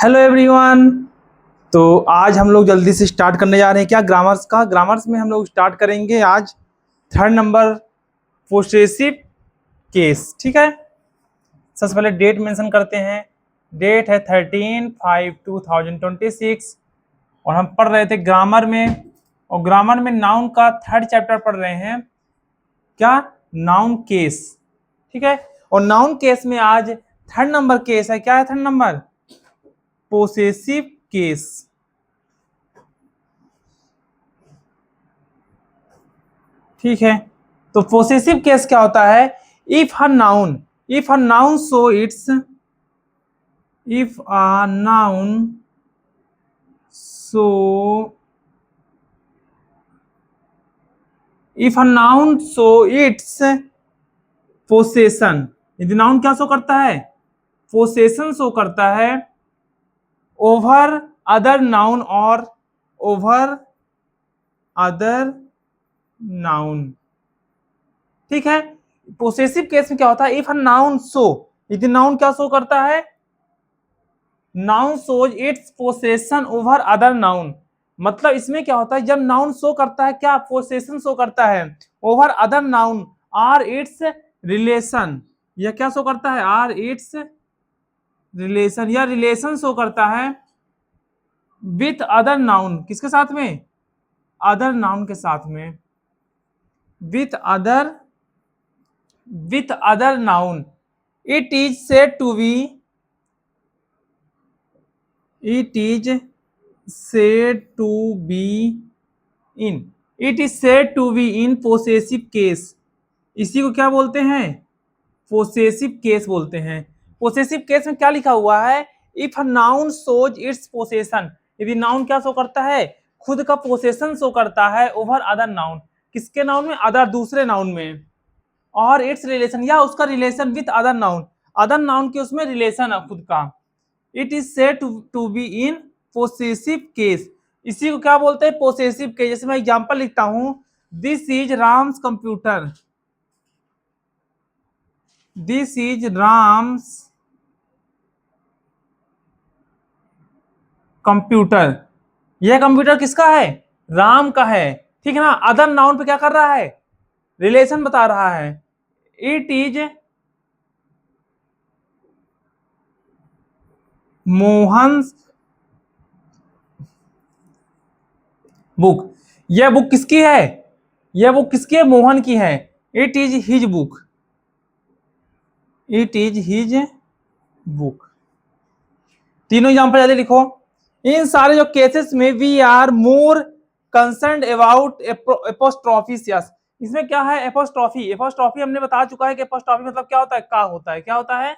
Hello everyone. तो आज हम लोग जल्दी से स्टार्ट करने जा रहे हैं क्या ग्रामर्स में हम लोग स्टार्ट करेंगे आज थर्ड नंबर पोसेसिव केस। ठीक है, सबसे पहले डेट मेंशन करते हैं। डेट है 13/5/2026 और हम पढ़ रहे थे ग्रामर में, और ग्रामर में नाउन का थर्ड चैप्टर पढ़ रहे हैं क्या, नाउन केस। ठीक है, और नाउन केस में आज थर्ड नंबर केस है। क्या है थर्ड नंबर? Possessive case. ठीक है, तो पोसेसिव केस क्या होता है? If a noun so it's if a noun so if a noun so it's possession, यदि नाउन क्या शो करता है? पोसेशन शो करता है ओवर अदर नाउन और ओवर अदर नाउन। ठीक है, पोसेसिव केस में क्या होता है? इफ अ नाउन शो, यदि नाउन क्या शो करता है? Noun shows it's possession over other noun. मतलब इसमें क्या होता है, जब नाउन शो करता है क्या, पोसेशन शो करता है over other noun or its relation. यह क्या शो करता है? आर इट्स रिलेशन, या रिलेशन शो करता है विथ अदर नाउन। किसके साथ में? अदर नाउन के साथ में, with other noun. It is said to be It is said to be in possessive case। इसी को क्या बोलते हैं? पोसेसिव केस बोलते हैं। पोसेसिव केस में क्या लिखा हुआ है? If noun shows it's possession, यदि नाउन क्या शो करता है? खुद का पोसेशन शो करता है ओवर अदर नाउन। किसके नाउन में? अदर, दूसरे नाउन में। और इट्स रिलेशन, या उसका रिलेशन विथ अदर नाउन के उसमें रिलेशन है खुद का। It is said to be in possessive case. इसी को क्या बोलते हैं? Possessive case. जैसे मैं एग्जांपल लिखता हूं, this is Ram's computer, this is Ram's computer. यह कंप्यूटर किसका है? राम का है। ठीक है ना, अदर नाउन पे क्या कर रहा है? रिलेशन बता रहा है। It is Mohan book. यह बुक किसकी है? यह बुक किसकी है? मोहन की है। It is his book, it is his book. तीनों एग्जांपल जल्दी लिखो। इन सारे जो केसेस में we are more concerned about apostrophes. इसमें क्या है? एपोस्ट्रॉफी हमने बता चुका है कि एपोस्ट्रॉफी मतलब क्या होता है? का होता है। क्या होता है?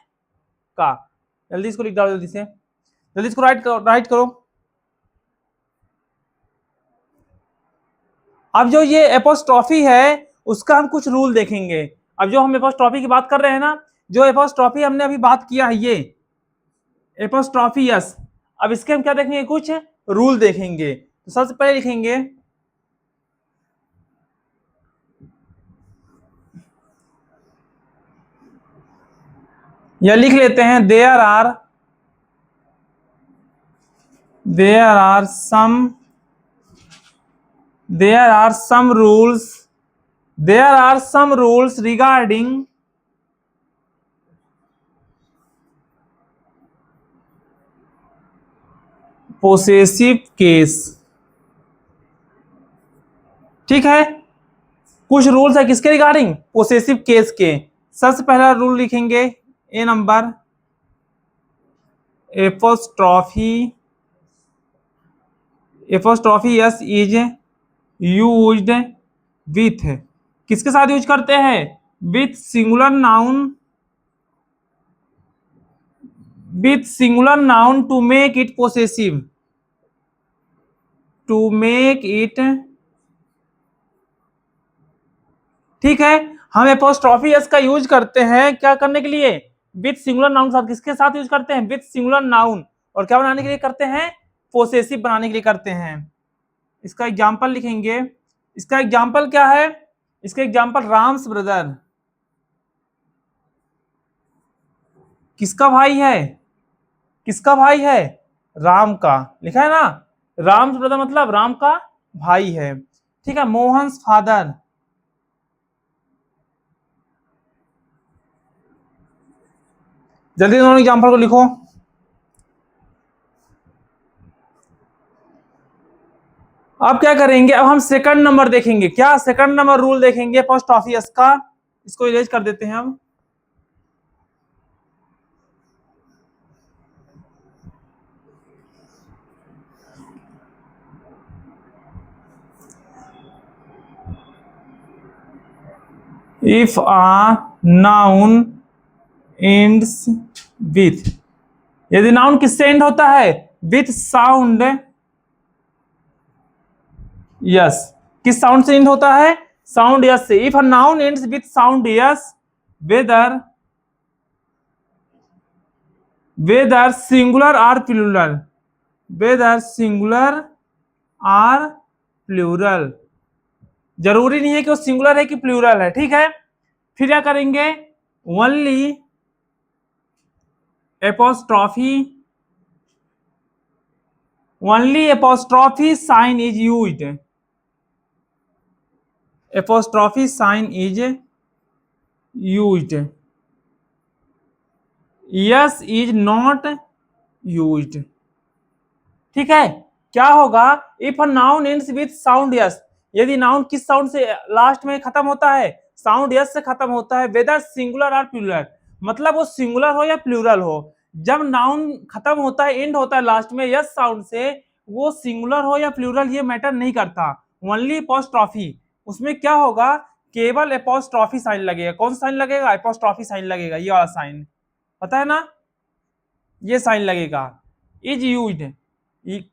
का। जल्दी इसको लिख डालो, जल्दी से, जल्दी इसको राइट करो। अब जो ये एपोस्ट्रॉफी है उसका हम कुछ रूल देखेंगे। अब जो हम एपोस्ट्रॉफी की बात कर रहे हैं ना, जो एपोस्ट्रॉफी हमने अभी बात किया है, ये एपोस्ट्रॉफी यस। अब इसके हम क्या देखेंगे? कुछ रूल देखेंगे। तो सबसे पहले लिखेंगे, या लिख लेते हैं, there are some rules regarding possessive case. ठीक है, कुछ रूल्स है किसके रिगार्डिंग? पोसेसिव केस के। सबसे पहला रूल लिखेंगे, A number, apostrophe yes is used with, किसके साथ यूज करते हैं? With singular noun to make it possessive, ठीक है, हम एपोस्ट्रॉफी एस का यूज करते हैं क्या करने के लिए? विथ सिंगुलर नाउन साथ। किसके साथ यूज करते हैं? With singular noun. और क्या बनाने के लिए करते हैं? पोसेसिव बनाने के लिए करते हैं। इसका एग्जांपल लिखेंगे। इसका एग्जांपल क्या है? इसका एग्जांपल राम्स ब्रदर। किसका भाई है? किसका भाई है? राम का, लिखा है ना, राम ब्रदर मतलब राम का भाई है, ठीक है। मोहन्स फादर, जल्दी दोनों एग्जाम्पल को लिखो। अब क्या करेंगे, अब हम सेकंड नंबर देखेंगे, क्या सेकंड नंबर रूल देखेंगे पोस्ट ऑफिस का, इसको इरेज कर देते हैं हम। If a noun ends with, यदि नाउन किससे एंड होता है, विथ साउंड यस, किस साउंड से एंड होता है, साउंड यस से। If a noun ends with sound S, whether whether singular or plural, whether singular or plural, जरूरी नहीं है कि वो सिंगुलर है कि प्लूरल है, ठीक है। फिर क्या करेंगे, only apostrophe, only apostrophe sign is used, apostrophe sign is used, S is not used, ठीक है। क्या होगा, if a noun ends with sound S, यदि नाउन किस साउंड से लास्ट में खत्म होता है, साउंड यस से खत्म होता है, वेदर सिंगुलर और प्लूरल, मतलब वो सिंगुलर हो या प्लूरल हो, जब नाउन खत्म होता है, एंड होता है लास्ट में यस साउंड से, वो सिंगुलर हो या प्लूरल ये मैटर नहीं करता, ओनली एपोस्ट्रॉफी, उसमें क्या होगा, केवल एपोस्ट्रॉफी साइन लगेगा। कौन सा साइन लगेगा, एपोस्ट्रॉफी साइन लगेगा, ये वाला साइन, पता है ना, ये साइन लगेगा। Is used,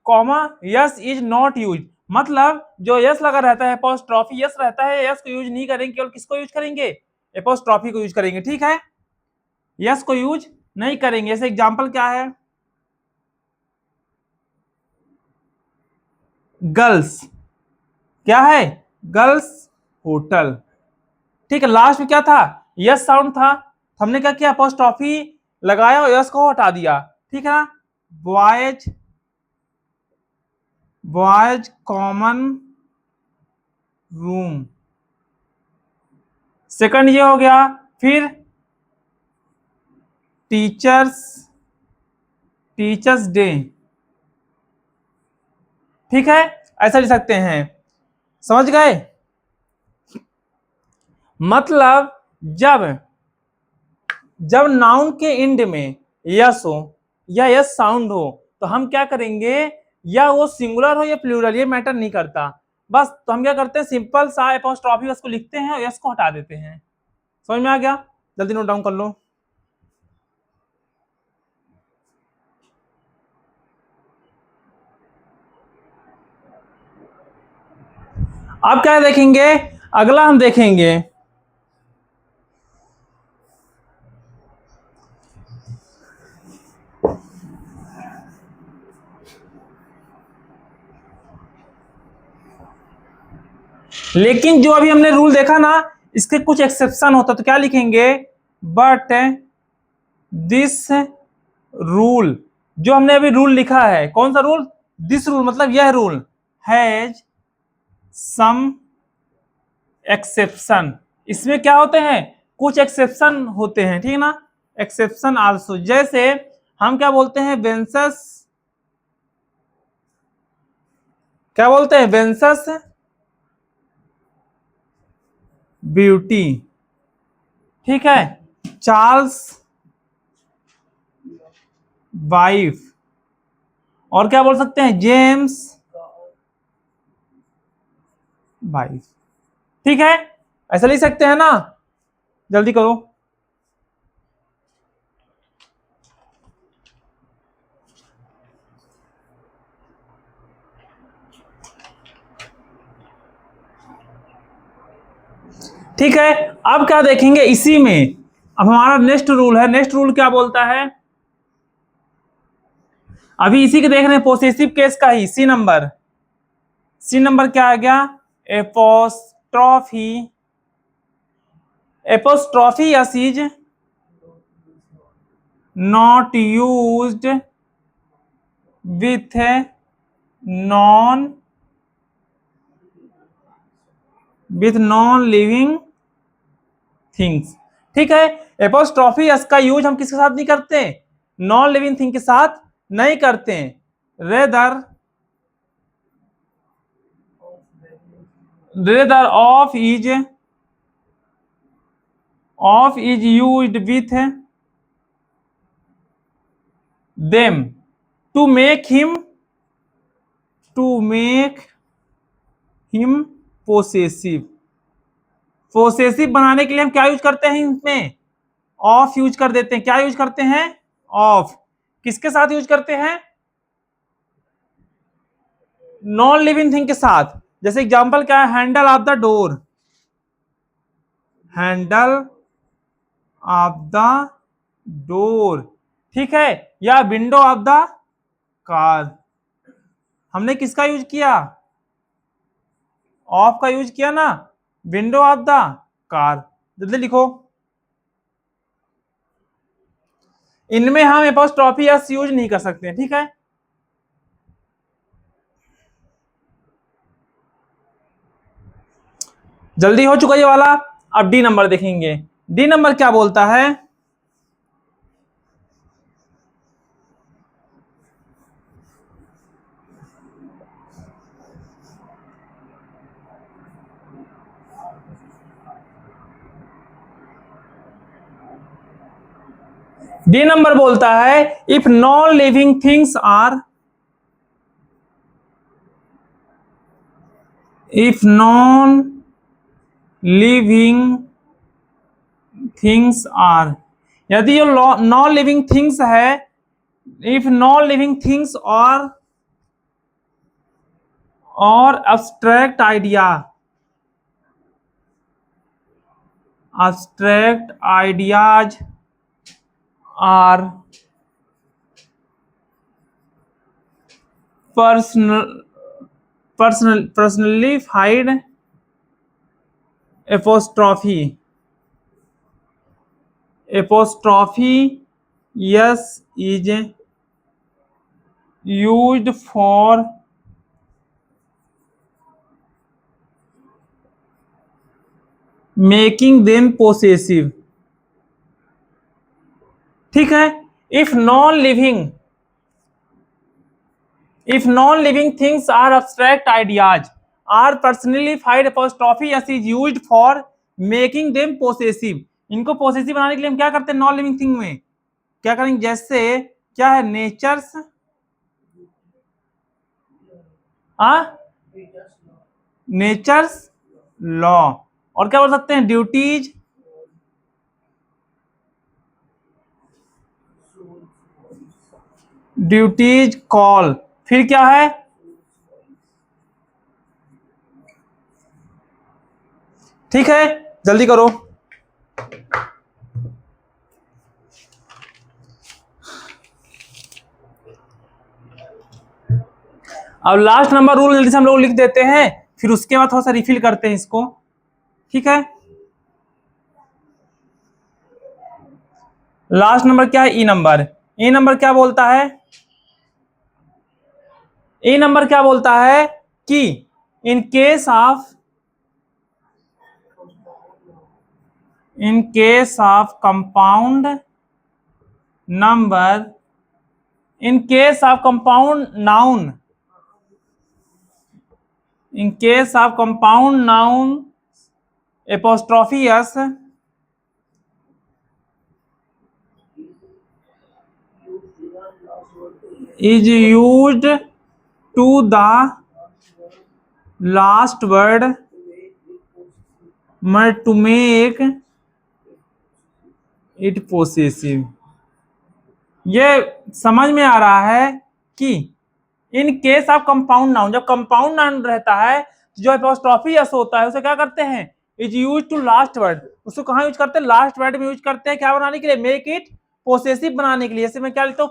comma yes is not use, मतलब जो यस लगा रहता है, एपोस्ट्रॉफी यस रहता है, यस को यूज नहीं करेंगे, केवल किसको यूज करेंगे, एपोस्ट्रॉफी को यूज करेंगे, ठीक है, यस को यूज नहीं करेंगे। ऐसे एग्जांपल क्या है, गर्ल्स, क्या है, गर्ल्स होटल, ठीक है। लास्ट में क्या था, यस साउंड था, हमने क्या किया, एपोस्ट्रॉफी लगाया और यस को हटा दिया, ठीक है ना। Boys, boys common room, second ये हो गया। फिर टीचर्स, टीचर्स डे, ठीक है, ऐसा लिख सकते हैं, समझ गए। मतलब जब जब नाउन के एंड में यस हो या यस साउंड हो, तो हम क्या करेंगे, या वो सिंगुलर हो या प्लूरल ये मैटर नहीं करता, बस तो हम क्या करते हैं, सिंपल सा एपोस्ट्रॉफी उसको लिखते हैं और यस को हटा देते हैं। समझ में आ गया, जल्दी नोट डाउन कर लो। अब क्या देखेंगे, अगला हम देखेंगे लेकिन जो अभी हमने रूल देखा ना, इसके कुछ एक्सेप्शन होता, तो क्या लिखेंगे, बट दिस रूल, जो हमने अभी रूल लिखा है, कौन सा रूल, दिस रूल, मतलब यह रूल हैज सम एक्सेप्शन, इसमें क्या होते हैं, कुछ एक्सेप्शन होते हैं, ठीक है ना, एक्सेप्शन आल्सो, जैसे हम क्या बोलते हैं, वेंसस, क्या बोलते हैं, वेंसस ब्यूटी, ठीक है, चार्ल्स वाइफ, और क्या बोल सकते हैं, जेम्स वाइफ, ठीक है, ऐसा लिख सकते हैं ना, जल्दी करो। ठीक है, अब क्या देखेंगे इसी में, अब हमारा नेक्स्ट रूल है, नेक्स्ट रूल क्या बोलता है, अभी इसी के देख रहे हैं, पोसेसिव केस का ही, सी नंबर, सी नंबर क्या आ गया, apostrophe, apostrophe yes is not used with non living things. ठीक है, एपोस्ट्रॉफी एस का यूज हम किसके साथ नहीं करते? नॉन लिविंग थिंग के साथ नहीं करते। Rather of is used with them to make him possessive. Possessive बनाने के लिए हम क्या यूज करते हैं? इसमें ऑफ यूज कर देते हैं। क्या यूज करते हैं? ऑफ। किसके साथ यूज करते हैं? नॉन लिविंग थिंग के साथ। जैसे एग्जांपल क्या है? Handle of the door, handle of the door, ठीक है, या विंडो ऑफ द कार। हमने किसका यूज किया? ऑफ का यूज किया ना, विंडो ऑफ द कार। जल्दी लिखो। इनमें हम एपोस्ट्रॉफी एस यूज नहीं कर सकते। ठीक है, जल्दी हो चुका ये वाला। अब डी नंबर देखेंगे। डी नंबर क्या बोलता है? डी नंबर बोलता है if non living things are, if non living things are, यदि ये नॉन लिविंग थिंग्स है, इफ नॉन लिविंग थिंग्स और abstract idea, abstract ideas are personified apostrophe yes is used for making them possessive। ठीक है, if non living things are abstract ideas are personified apostrophe s is used for making them possessive। इनको possessive बनाने के लिए हम क्या करते हैं? नॉन लिविंग थिंग में क्या करेंगे? जैसे क्या है? नेचर्स लॉ, और क्या बोल सकते हैं? Duties call. फिर क्या है? ठीक है, जल्दी करो। अब लास्ट नंबर रूल जल्दी से हम लोग लिख देते हैं, फिर उसके बाद थोड़ा सा रिफिल करते हैं इसको। ठीक है, लास्ट नंबर क्या है? ई नंबर। ई नंबर क्या बोलता है? ई नंबर क्या बोलता है कि in case of compound number, in case of compound noun, in case of compound noun apostrophe s is used to the last word to make it possessive। ये समझ में आ रहा है कि in case of compound noun, जब compound noun रहता है तो जो एपोस्ट्रॉफी एस होता है उसे क्या करते हैं? Is use to last word. उसको कहां यूज करते हैं? लास्ट वर्ड में यूज करते हैं। क्या बनाने के लिए? मेक इट पोसेसिव बनाने के लिए। जैसे मैं क्या लिखता हूं?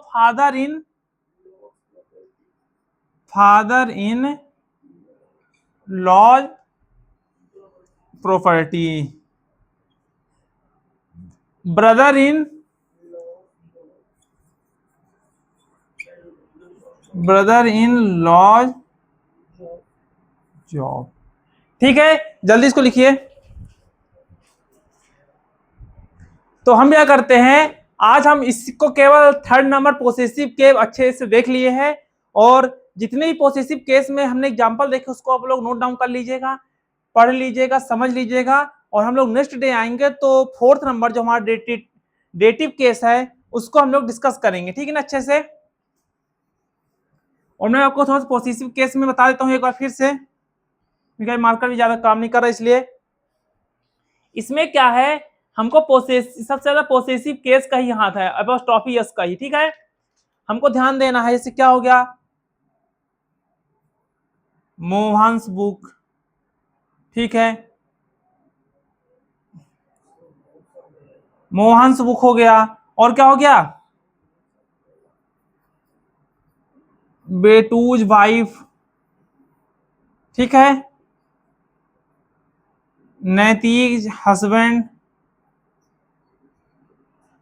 Father in law's property, brother in brother in law job. ठीक है, जल्दी इसको लिखिए। तो हम क्या करते हैं, आज हम इसको केवल थर्ड नंबर पोसेसिव केस अच्छे से देख लिए हैं, और जितने भी पोसेसिव केस में हमने एग्जांपल देखे उसको आप लोग नोट डाउन कर लीजिएगा, पढ़ लीजिएगा, समझ लीजिएगा। और हम लोग नेक्स्ट डे आएंगे तो फोर्थ नंबर जो हमारा डेटिव केस है उसको हम लोग डिस्कस करेंगे, ठीक है ना, अच्छे से। और मैं आपको थोड़ा सा पोसेसिव केस में बता देता हूँ एक बार फिर से, क्योंकि मार्कर भी ज्यादा काम नहीं कर रहा, इसलिए इसमें क्या है, हमको सबसे ज्यादा पोसेसिव केस का ही हाथ है, अपोस्ट्रोफी यस का ही, ठीक है। हमको ध्यान देना है, इससे क्या हो गया, मोहन्स बुक, ठीक है, मोहन्स बुक हो गया, और क्या हो गया, बेटूज वाइफ, ठीक है, नैतिज हस्बैंड,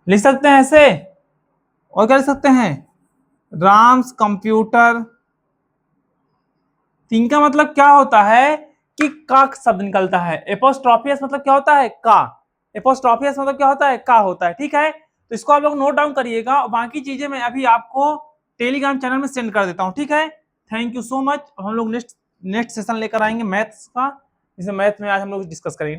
लिख सकते हैं ऐसे। और क्या लिख सकते हैं, राम्स कंप्यूटर। तीन का मतलब क्या होता है कि का शब्द निकलता है, एपोस्ट्रोफियस मतलब क्या होता है, का, एपोस्ट्रोफियस मतलब क्या होता है, का होता है, ठीक है। तो इसको आप लोग नोट डाउन करिएगा, और बाकी चीजें मैं अभी आपको टेलीग्राम चैनल में सेंड कर देता हूँ, ठीक है। Thank you so much. हम लोग नेक्स्ट सेशन लेकर आएंगे मैथ्स का, जिसे मैथ में आज हम लोग डिस्कस करेंगे।